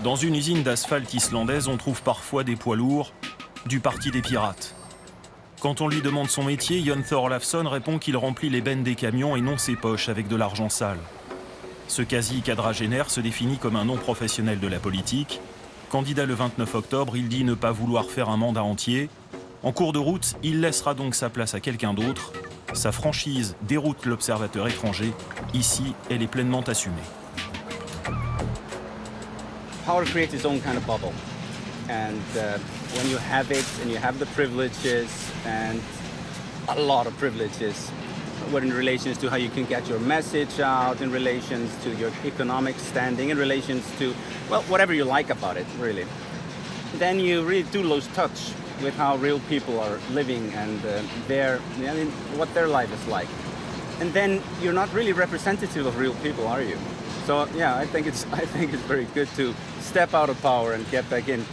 Dans une usine d'asphalte islandaise, on trouve parfois des poids lourds du Parti des Pirates. Quand on lui demande son métier, Jon Thorlafsson répond qu'il remplit les bennes des camions et non ses poches avec de l'argent sale. Ce quasi-quadragénaire se définit comme un non-professionnel de la politique. Candidat le 29 octobre, il dit ne pas vouloir faire un mandat entier. En cours de route, il laissera donc sa place à quelqu'un d'autre. Sa franchise déroute l'observateur étranger. Ici, elle est pleinement assumée. Power creates its own kind of bubble. And when you have it, and you have the privileges, and a lot of privileges, in relations to how you can get your message out, in relations to your economic standing, in relations to, well, whatever you like about it, really. Then you really do lose touch with how real people are living and what their life is like. And then you're not really representative of real people, are you? So yeah, I think it's very good to step out of power and get back in.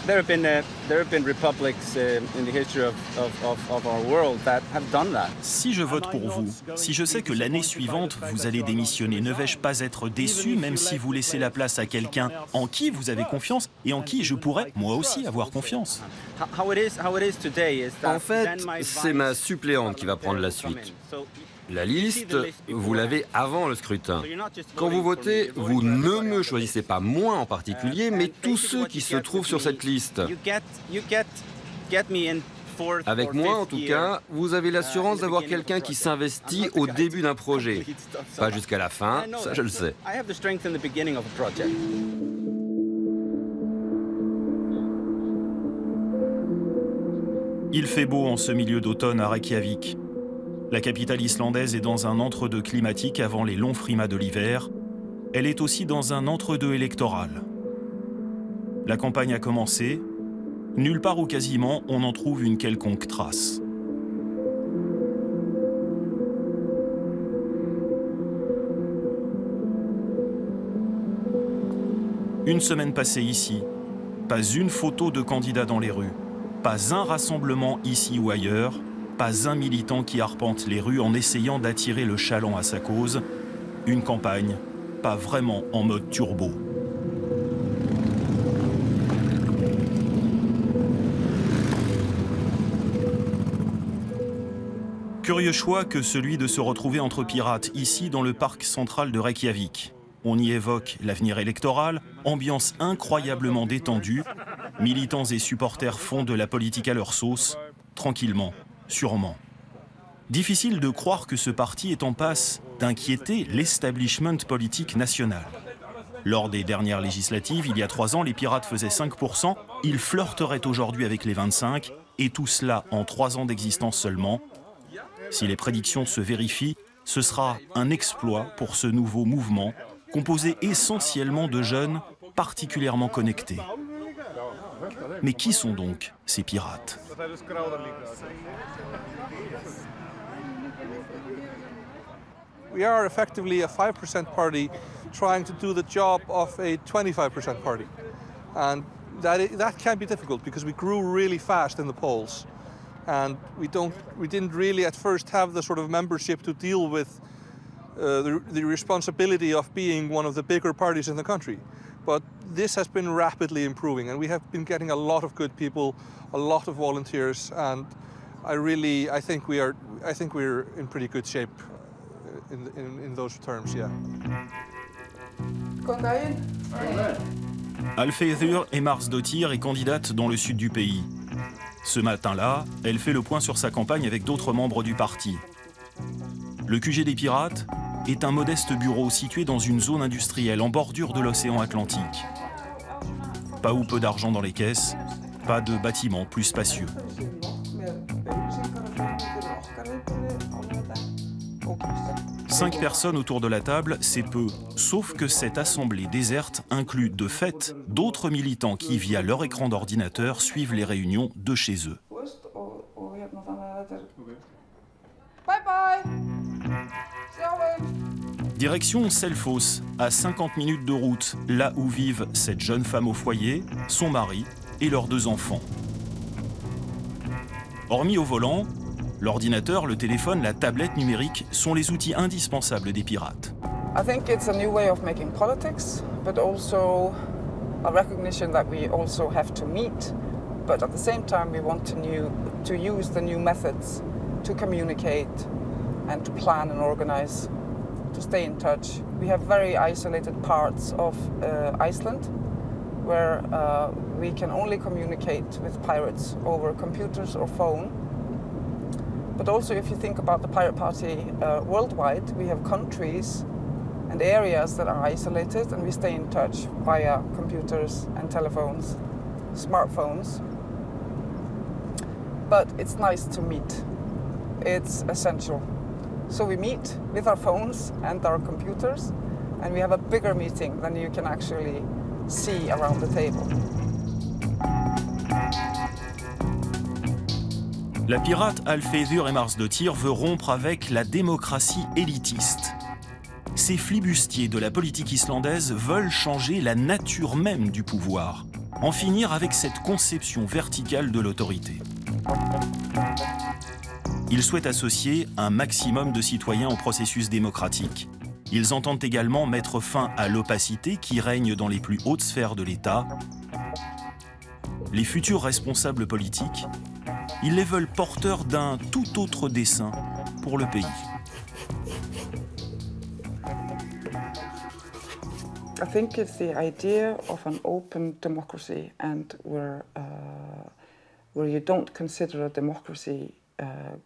There have been republics in the history of our world that have done that. Si je vote pour vous, si je sais que l'année suivante vous allez démissionner, ne vais-je pas être déçu même si vous laissez la place à quelqu'un en qui vous avez confiance et en qui je pourrais moi aussi avoir confiance? En fait, c'est ma suppléante qui va prendre la suite. La liste, vous l'avez avant le scrutin. Quand vous votez, vous ne me choisissez pas moi en particulier, mais tous ceux qui se trouvent sur cette liste. Avec moi, en tout cas, vous avez l'assurance d'avoir quelqu'un qui s'investit au début d'un projet. Pas jusqu'à la fin, ça je le sais. Il fait beau en ce milieu d'automne à Reykjavik. La capitale islandaise est dans un entre-deux climatique avant les longs frimas de l'hiver. Elle est aussi dans un entre-deux électoral. La campagne a commencé. Nulle part ou quasiment, on en trouve une quelconque trace. Une semaine passée ici, pas une photo de candidat dans les rues, pas un rassemblement ici ou ailleurs, pas un militant qui arpente les rues en essayant d'attirer le chaland à sa cause. Une campagne, pas vraiment en mode turbo. Curieux choix que celui de se retrouver entre pirates ici dans le parc central de Reykjavik. On y évoque l'avenir électoral, ambiance incroyablement détendue. Militants et supporters font de la politique à leur sauce, tranquillement. Sûrement. Difficile de croire que ce parti est en passe d'inquiéter l'establishment politique national. Lors des dernières législatives, il y a 3 ans, les pirates faisaient 5%, ils flirteraient aujourd'hui avec les 25%, et tout cela en 3 ans d'existence seulement. Si les prédictions se vérifient, ce sera un exploit pour ce nouveau mouvement, composé essentiellement de jeunes particulièrement connectés. Mais qui sont donc ces pirates ? We are effectively a 5% party trying to do the job of a 25% party. And that can be difficult because we grew really fast in the polls. And we didn't really at first have the sort of membership to deal with the responsibility of being one of the bigger parties in the country. But this has been rapidly improving, and we have been getting a lot of good people, a lot of volunteers, and I think we're in pretty good shape in those terms, yeah. Alfeður Emarsdóttir est candidate dans le sud du pays. Ce matin-là, elle fait le point sur sa campagne avec d'autres membres du parti. Le QG des Pirates est un modeste bureau situé dans une zone industrielle en bordure de l'océan Atlantique. Pas ou peu d'argent dans les caisses, pas de bâtiments plus spacieux. Cinq personnes autour de la table, c'est peu, sauf que cette assemblée déserte inclut de fait d'autres militants qui, via leur écran d'ordinateur, suivent les réunions de chez eux. Bye bye. Direction Selfoss, à 50 minutes de route, là où vivent cette jeune femme au foyer, son mari et leurs 2 enfants. Hormis au volant, l'ordinateur, le téléphone, la tablette numérique sont les outils indispensables des pirates. I think it's a new way of making politics, but also a recognition that we also have to meet, but at the same time we want to use the new methods to communicate and to plan and organize, to stay in touch. We have very isolated parts of Iceland where we can only communicate with pirates over computers or phone. But also if you think about the Pirate Party worldwide, we have countries and areas that are isolated and we stay in touch via computers and telephones, smartphones. But it's nice to meet. It's essential. So we meet with our phones and our computers, and we have a bigger meeting than you can actually see around the table. La pirate Alfeður Marsdottir veut rompre avec la démocratie élitiste. Ces flibustiers de la politique islandaise veulent changer la nature même du pouvoir, en finir avec cette conception verticale de l'autorité. Ils souhaitent associer un maximum de citoyens au processus démocratique. Ils entendent également mettre fin à l'opacité qui règne dans les plus hautes sphères de l'État. Les futurs responsables politiques, ils les veulent porteurs d'un tout autre dessein pour le pays. I think it's the idea of an open democracy, and where you don't consider a democracy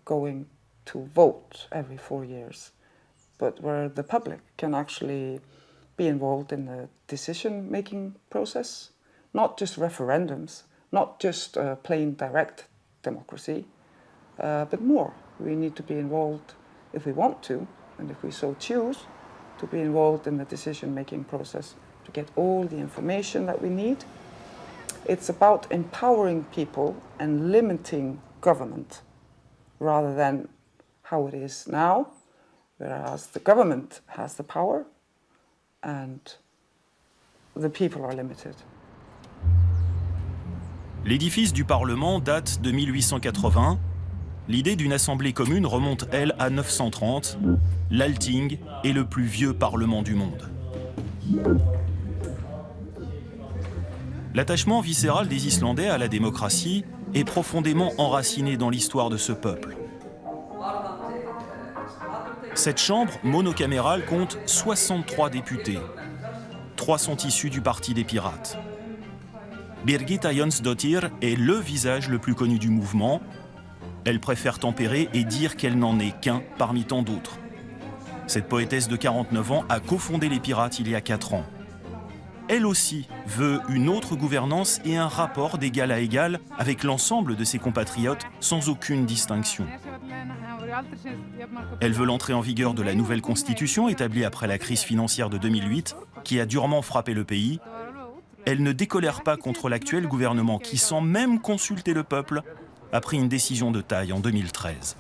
going to vote every 4 years, but where the public can actually be involved in the decision-making process, not just referendums, not just plain direct democracy, but more. We need to be involved if we want to, and if we so choose, to be involved in the decision-making process, to get all the information that we need. It's about empowering people and limiting government rather than how it is now, whereas the government has the power and the people are limited. L'édifice du Parlement date de 1880. L'idée d'une assemblée commune remonte, elle, à 930. L'Alting est le plus vieux parlement du monde. L'attachement viscéral des Islandais à la démocratie est profondément enraciné dans l'histoire de ce peuple. Cette chambre monocamérale compte 63 députés. 3 sont issus du Parti des Pirates. Birgitta Jónsdóttir est le visage le plus connu du mouvement. Elle préfère tempérer et dire qu'elle n'en est qu'un parmi tant d'autres. Cette poétesse de 49 ans a cofondé les Pirates il y a 4 ans. Elle aussi veut une autre gouvernance et un rapport d'égal à égal avec l'ensemble de ses compatriotes sans aucune distinction. Elle veut l'entrée en vigueur de la nouvelle constitution établie après la crise financière de 2008 qui a durement frappé le pays. Elle ne décolère pas contre l'actuel gouvernement qui, sans même consulter le peuple, a pris une décision de taille en 2013.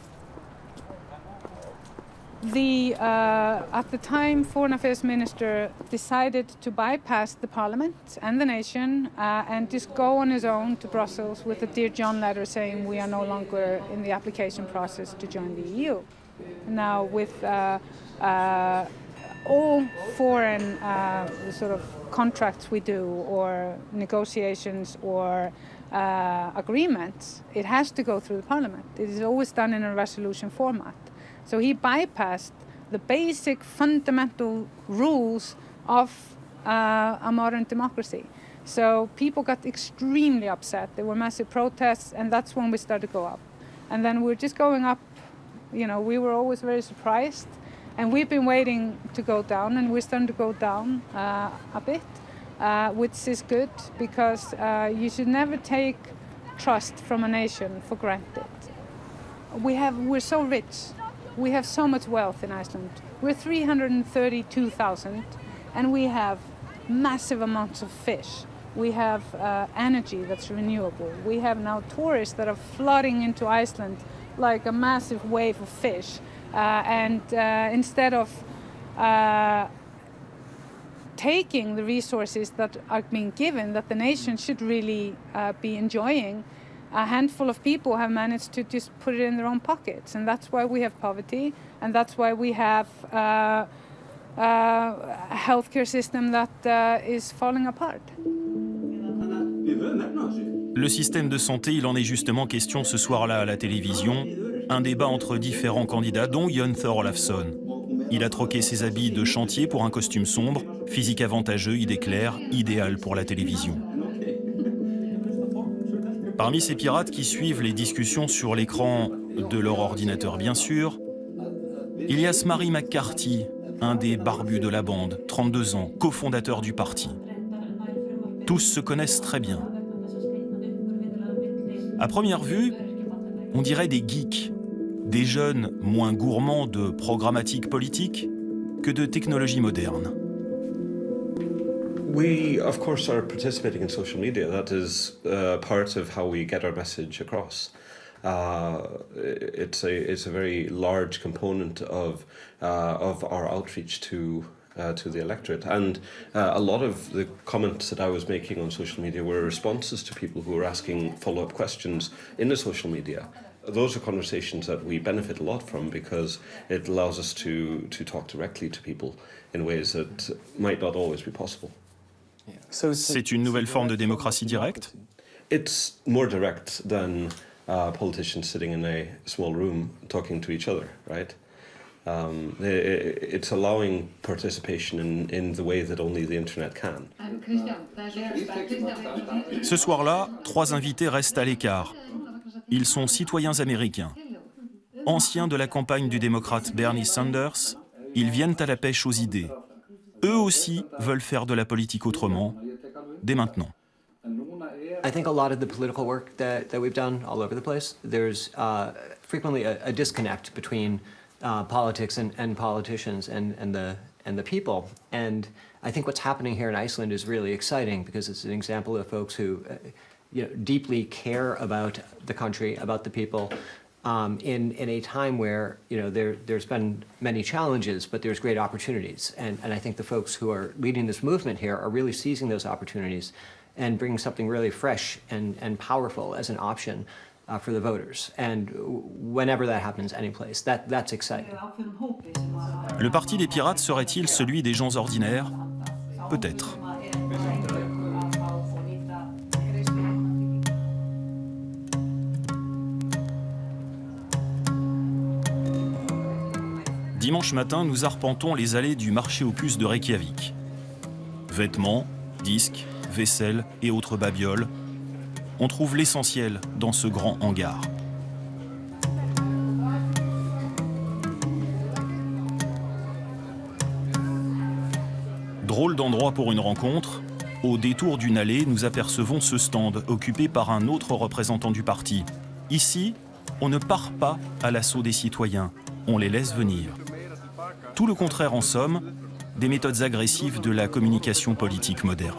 At the time, Foreign Affairs Minister decided to bypass the Parliament and the nation and just go on his own to Brussels with a Dear John letter saying we are no longer in the application process to join the EU. Now, with all foreign sort of contracts we do or negotiations or agreements, it has to go through the Parliament. It is always done in a resolution format. So he bypassed the basic fundamental rules of a modern democracy. So people got extremely upset. There were massive protests, and that's when we started to go up. And then we're just going up, you know, we were always very surprised. And we've been waiting to go down, and we're starting to go down a bit, which is good because you should never take trust from a nation for granted. We're so rich. We have so much wealth in Iceland. We're 332,000 and we have massive amounts of fish. We have energy that's renewable. We have now tourists that are flooding into Iceland like a massive wave of fish. Instead of taking the resources that are being given, that the nation should really be enjoying, a handful of people have managed to just put it in their own pockets, and that's why we have poverty, and that's why we have a healthcare system that is falling apart. Le système de santé, il en est justement question ce soir-là à la télévision. Un débat entre différents candidats, dont Jon Thorolafsson. Il a troqué ses habits de chantier pour un costume sombre, physique avantageux, idée claire, idéal pour la télévision. Parmi ces pirates qui suivent les discussions sur l'écran de leur ordinateur bien sûr, il y a Smari McCarthy, un des barbus de la bande, 32 ans, cofondateur du parti. Tous se connaissent très bien. À première vue, on dirait des geeks, des jeunes moins gourmands de programmatique politique que de technologie moderne. We, of course, are participating in social media. That is part of how we get our message across. It's a very large component of our outreach to the electorate, and a lot of the comments that I was making on social media were responses to people who were asking follow-up questions in the social media. Those are conversations that we benefit a lot from because it allows us to talk directly to people in ways that might not always be possible. C'est une nouvelle forme de démocratie directe? It's more direct than politicians sitting in a small room talking to each other, right? It's allowing participation in the way that only the internet can. Ce soir-là, 3 invités restent à l'écart. Ils sont citoyens américains. Anciens de la campagne du démocrate Bernie Sanders, ils viennent à la pêche aux idées. Eux aussi veulent faire de la politique autrement, dès maintenant. I think a lot of the political work that we've done all over the place, there's frequently a disconnect between politics and politicians and the people. And I think what's happening here in Iceland is really exciting because it's an example of folks who deeply care about the country, about the people, in a time where there's been many challenges, but there's great opportunities. And I think the folks who are leading this movement here are really seizing those opportunities and bringing something really fresh and powerful as an option for the voters. And whenever that happens, any place, that's exciting. Le parti des pirates serait-il celui des gens ordinaires? Peut-être. Dimanche matin, nous arpentons les allées du marché aux puces de Reykjavik. Vêtements, disques, vaisselle et autres babioles. On trouve l'essentiel dans ce grand hangar. Drôle d'endroit pour une rencontre. Au détour d'une allée, nous apercevons ce stand occupé par un autre représentant du parti. Ici, on ne part pas à l'assaut des citoyens, on les laisse venir. Tout le contraire en somme, des méthodes agressives de la communication politique moderne.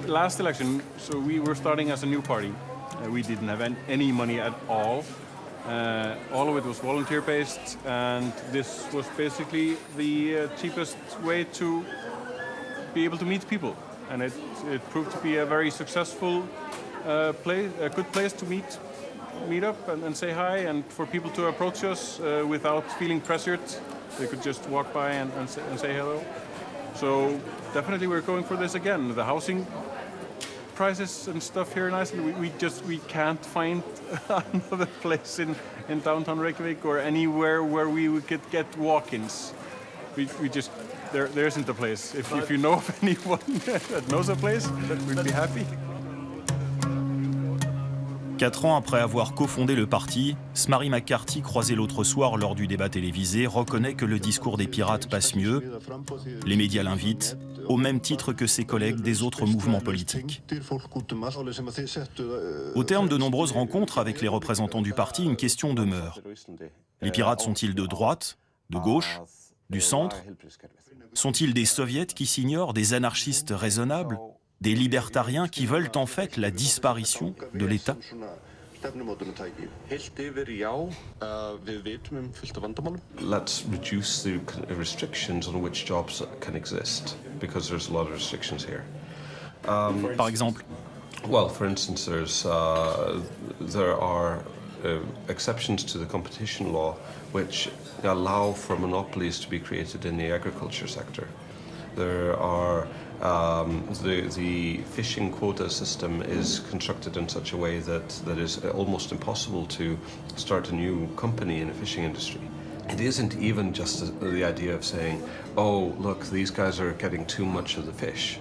Last election, we were starting as a new party. We didn't have any money at all. All of it was volunteer-based, and this was basically the cheapest way to be able to meet people. And it proved to be a very successful place, a good place to meet up and say hi, and for people to approach us without feeling pressured. They could just walk by and say hello. So definitely we're going for this again. The housing prices and stuff here in Iceland, we can't find another place in downtown Reykjavik or anywhere where we could get walk-ins. We just there isn't a place. If you know of anyone that knows a place, we'd be happy. 4 ans après avoir cofondé le parti, Smari McCarthy, croisé l'autre soir lors du débat télévisé, reconnaît que le discours des pirates passe mieux. Les médias l'invitent, au même titre que ses collègues des autres mouvements politiques. Au terme de nombreuses rencontres avec les représentants du parti, une question demeure. Les pirates sont-ils de droite, de gauche, du centre? Sont-ils des soviets qui s'ignorent, des anarchistes raisonnables, des libertariens qui veulent en fait la disparition de l'État? Let's reduce the restrictions on which jobs can exist, because there's a lot of restrictions here. Par exemple? Well, for instance, there are exceptions to the competition law which allow for monopolies to be created in the agriculture sector. There are the fishing quota system is constructed in such a way that is almost impossible to start a new company in a fishing industry. It isn't even just the idea of saying, oh, look, these guys are getting too much of the fish.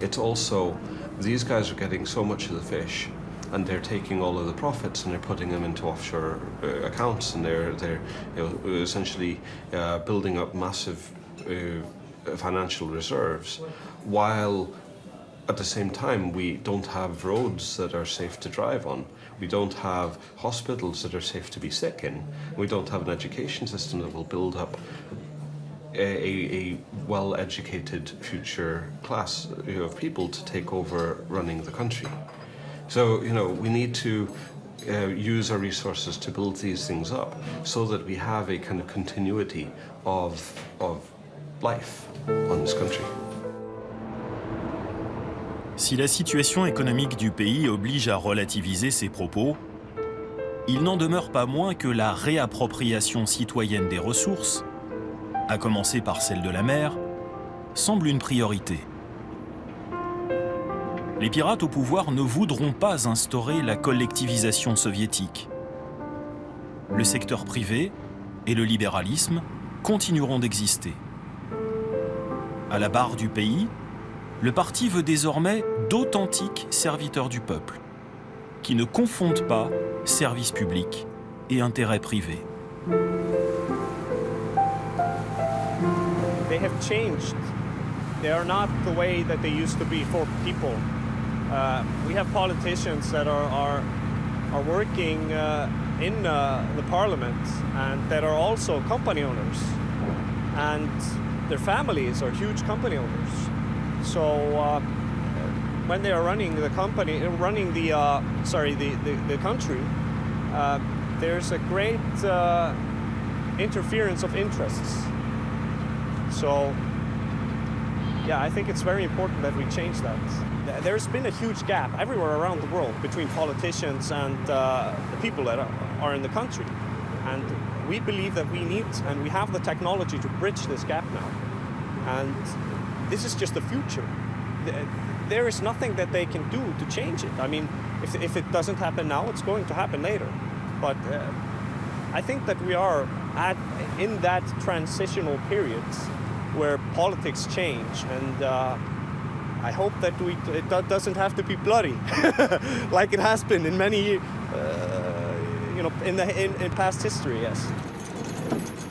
It's also, these guys are getting so much of the fish and they're taking all of the profits and they're putting them into offshore accounts, and they're essentially building up massive financial reserves, while at the same time we don't have roads that are safe to drive on. We don't have hospitals that are safe to be sick in. We don't have an education system that will build up a well-educated future class of people to take over running the country. So, we need to use our resources to build these things up so that we have a kind of continuity of life on this country. Si la situation économique du pays oblige à relativiser ses propos, il n'en demeure pas moins que la réappropriation citoyenne des ressources, à commencer par celle de la mer, semble une priorité. Les pirates au pouvoir ne voudront pas instaurer la collectivisation soviétique. Le secteur privé et le libéralisme continueront d'exister. À la barre du pays, le parti veut désormais d'authentiques serviteurs du peuple, qui ne confondent pas service public et intérêt privé. They have changed. They are not the way that they used to be for people. We have politicians that are working in the parliament and that are also company owners, and their families are huge company owners. So when they are running the company, running the country, there's a great interference of interests. So yeah, I think it's very important that we change that. There's been a huge gap everywhere around the world between politicians and the people that are in the country. And we believe that we need and we have the technology to bridge this gap now. And this is just the future. There is nothing that they can do to change it. I mean, if it doesn't happen now, it's going to happen later. But I think that we are in that transitional period where politics change, and I hope that it doesn't have to be bloody like it has been in many, in past history, yes.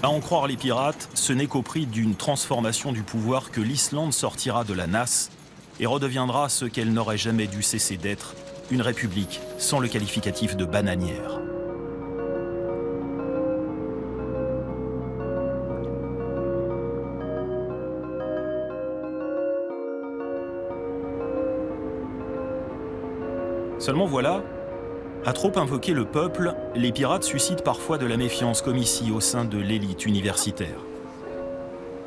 À en croire les pirates, ce n'est qu'au prix d'une transformation du pouvoir que l'Islande sortira de la nasse et redeviendra ce qu'elle n'aurait jamais dû cesser d'être, une république sans le qualificatif de bananière. Seulement voilà, à trop invoquer le peuple, les pirates suscitent parfois de la méfiance, comme ici au sein de l'élite universitaire.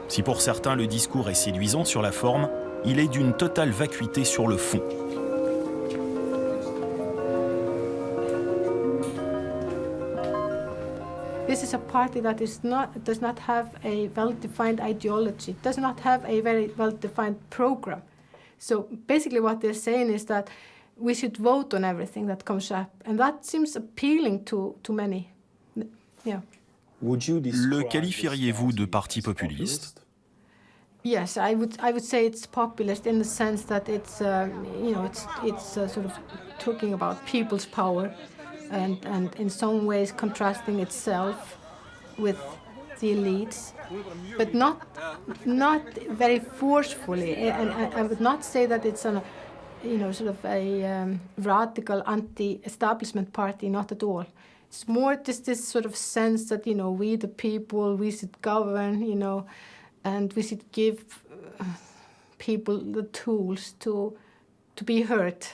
Si pour certains le discours est séduisant sur la forme, il est d'une totale vacuité sur le fond. This is a party that does not have a well-defined ideology, does not have a very well-defined program. So basically what they're saying is that we should vote on everything that comes up, and that seems appealing to many. Yeah. Le qualifieriez-vous de parti populiste? Yes, I would say it's populist in the sense that it's sort of talking about people's power, and in some ways contrasting itself with the elites, but not very forcefully. And I would not say that it's a radical anti-establishment party, not at all. It's more just this sort of sense that, we the people, we should govern, and we should give people the tools to be heard.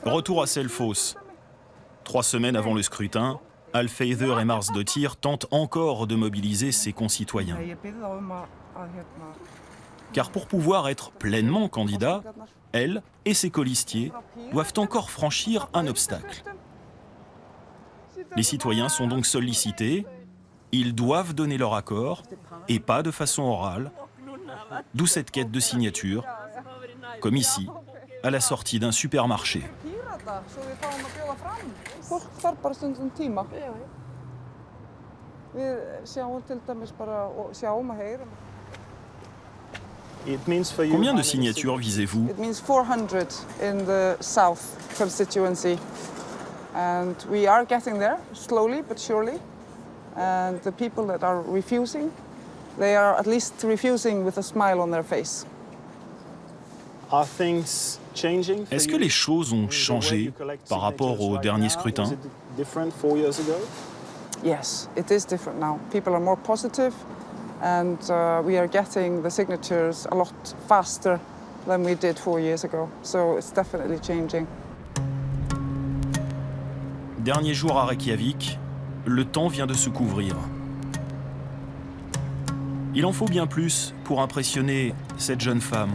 Retour à Selfoss. 3 semaines avant le scrutin, Alfeiður et Marsdóttir tentent encore de mobiliser ses concitoyens. Car pour pouvoir être pleinement candidat, elle et ses colistiers doivent encore franchir un obstacle. Les citoyens sont donc sollicités Ils doivent donner leur accord, et pas de façon orale, d'où cette quête de signature, comme ici, à la sortie d'un supermarché. Fólk þarf bara stundum tíma. Við sjáum til dæmis bara og sjáum og heyrum. Combien de signatures visez-vous? It means 400 in the South constituency. And we are getting there, slowly but surely. And the people that are refusing, they are at least refusing with a smile on their face. Est-ce que les choses ont changé par rapport au dernier scrutin? Yes, it is different now. People are more positive, and we are getting the signatures a lot faster than we did 4 years ago. So it's definitely changing. Dernier jour à Reykjavik, le temps vient de se couvrir. Il en faut bien plus pour impressionner cette jeune femme.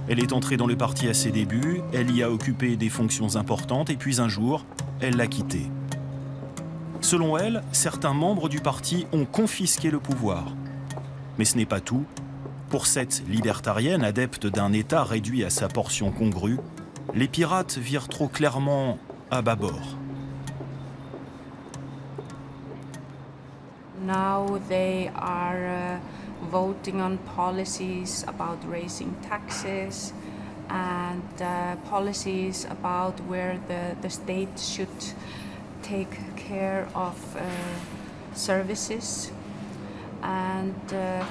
Elle est entrée dans le parti à ses débuts, elle y a occupé des fonctions importantes et puis un jour, elle l'a quitté. Selon elle, certains membres du parti ont confisqué le pouvoir. Mais ce n'est pas tout. Pour cette libertarienne adepte d'un État réduit à sa portion congrue, les pirates virent trop clairement à bâbord. Now they are voting on policies about raising taxes and policies about where the state should take care of services. And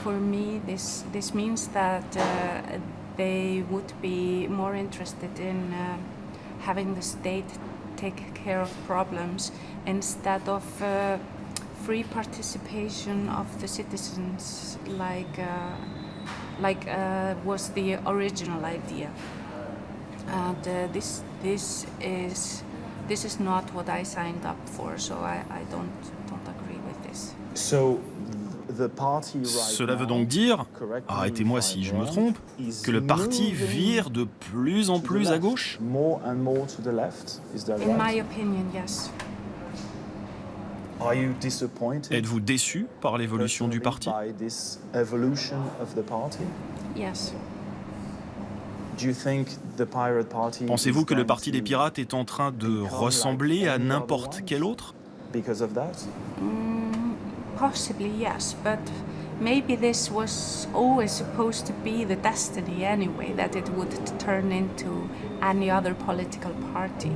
for me, this means that they would be more interested in having the state take care of problems instead of free participation of the citizens, like was the original idea. And this is not what I signed up for, so I don't agree with this. Cela veut donc dire, arrêtez-moi si je me trompe, que le parti vire de plus en plus à gauche? In my opinion, yes. Êtes-vous déçu par l'évolution du parti? Yes. Pensez-vous que le parti des pirates est en train de ressembler à n'importe quel autre? Possibly, yes, but maybe this was always supposed to be the destiny anyway, that it would turn into any other political party.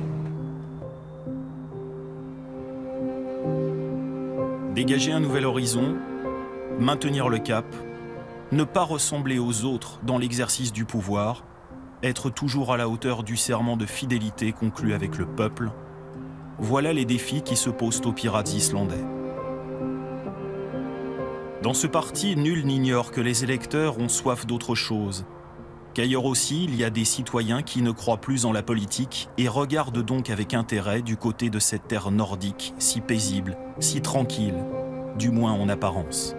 Dégager un nouvel horizon, maintenir le cap, ne pas ressembler aux autres dans l'exercice du pouvoir, être toujours à la hauteur du serment de fidélité conclu avec le peuple, voilà les défis qui se posent aux pirates islandais. Dans ce parti, nul n'ignore que les électeurs ont soif d'autre chose, qu'ailleurs aussi il y a des citoyens qui ne croient plus en la politique et regardent donc avec intérêt du côté de cette terre nordique si paisible, si tranquille, du moins en apparence.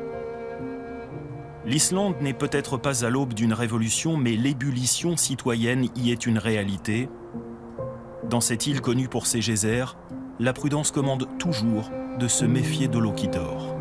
L'Islande n'est peut-être pas à l'aube d'une révolution, mais l'ébullition citoyenne y est une réalité. Dans cette île connue pour ses geysers, la prudence commande toujours de se méfier de l'eau qui dort.